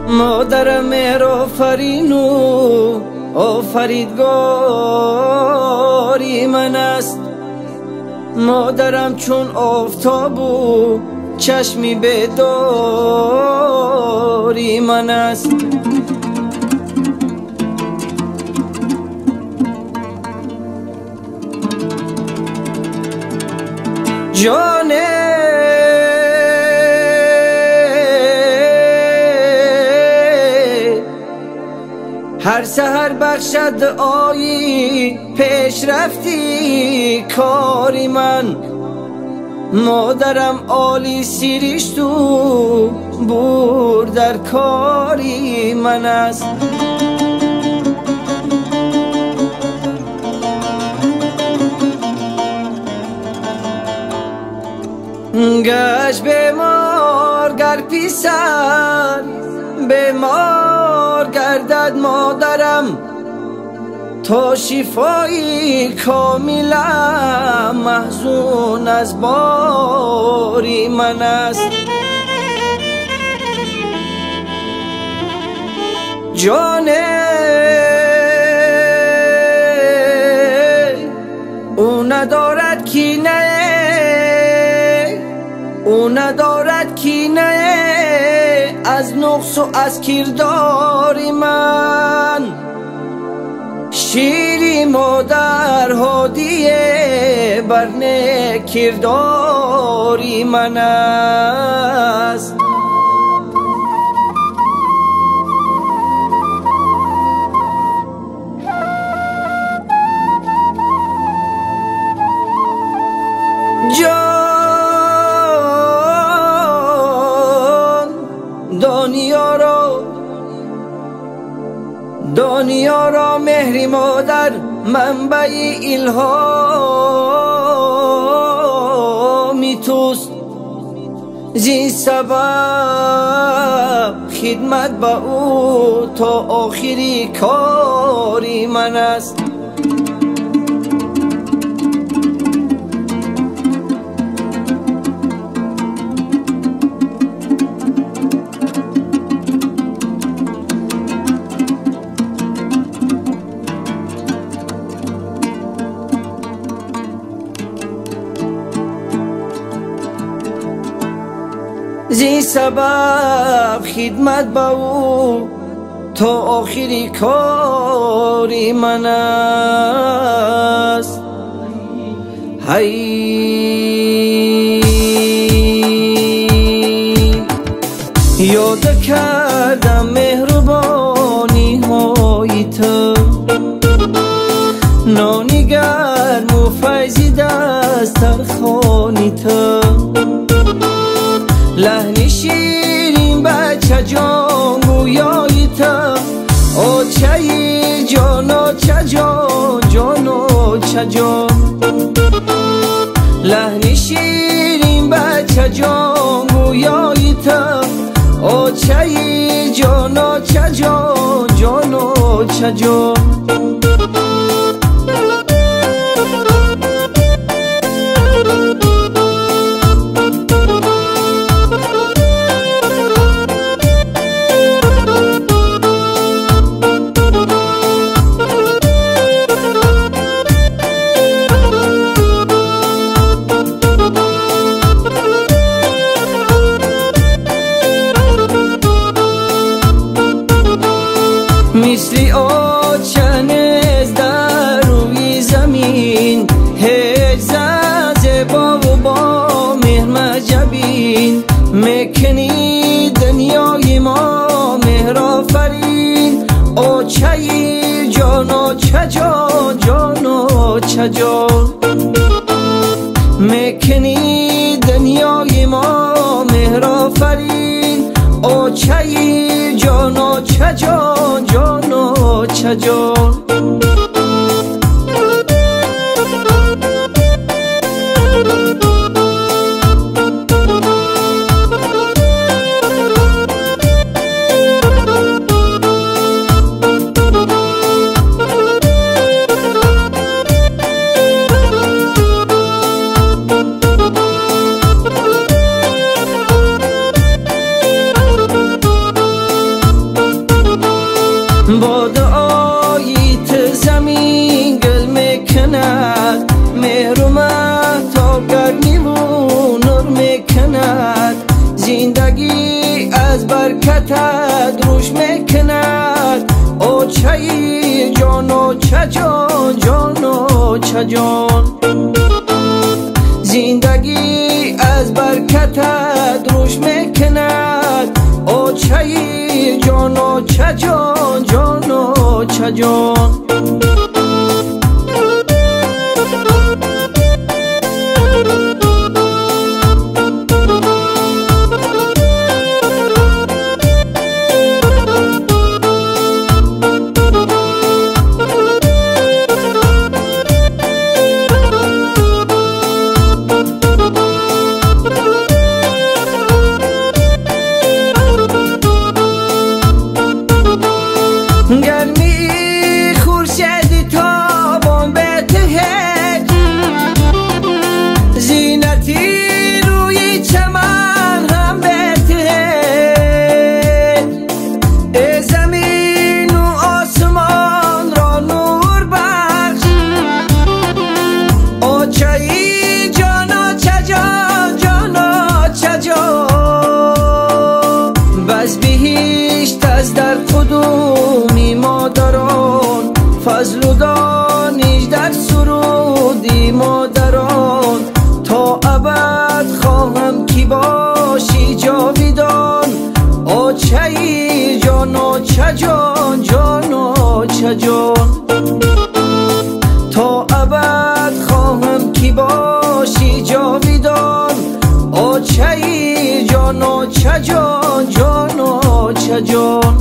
مادرم مهر آفرین و آفریدگاری من است. مادرم چون آفتاب و چشمی بیداری من است. جانه هر سحر بخشد دعایی پیش رفتی کاری من. مادرم عالی سیریشت و بور در کاری من است. گشت بیمار گر پیسر بیمار گردد مادرم، تا شفایی کاملا محزون از باری من است. جانه او ندارد کینه، او ندارد کینه از نقص و از کرداری من. شیری مادر هادیه بر نیک کرداری من است. دنیا را مهری مادر منبع الهامی توست. زین سبب خدمت با او تا آخری کاری من است. زین سبب خدمت با او تا آخری کاری من است. یاد کردم مهربانی های تو، نانی گرم و فیضی دسترخوانی تو، لحن شیرین بچه جان گویای تو. آچه جان آچه جان جان آچه جان، لحن شیرین بچه جان گویای تو. آچه جان آچه جان جان آچه جان. مثل آچنز در روی زمین، هیچ زبا و با مهر جبین. میکنی دنیای ما مهر آفرین. آچه جان آچه جان جان آچه جان، میکنی دنیای ما مهر آفرین. آچه جان آچه جان جان آچه جان. زندگی از برکتت روش میکند او چه جان و چه جان جان و چه جان زندگی از برکتت روش میکند او چه جان و چه جان جان و چه جان گرمی خورشید تابان به تهج زینتی روی چمن هم به تهج ای زمین و آسمان را نور بخش او چه جان و چه جان جان و چه جان بس بهشت از در قدومی مادران فضل و دانش در سرودی مادران تا ابد خواهم کی باشی جاویدان او چه جان و چه جان جان و چه جان تا ابد خواهم کی باشی جاویدان او چه جان و چه جان جان و چه جان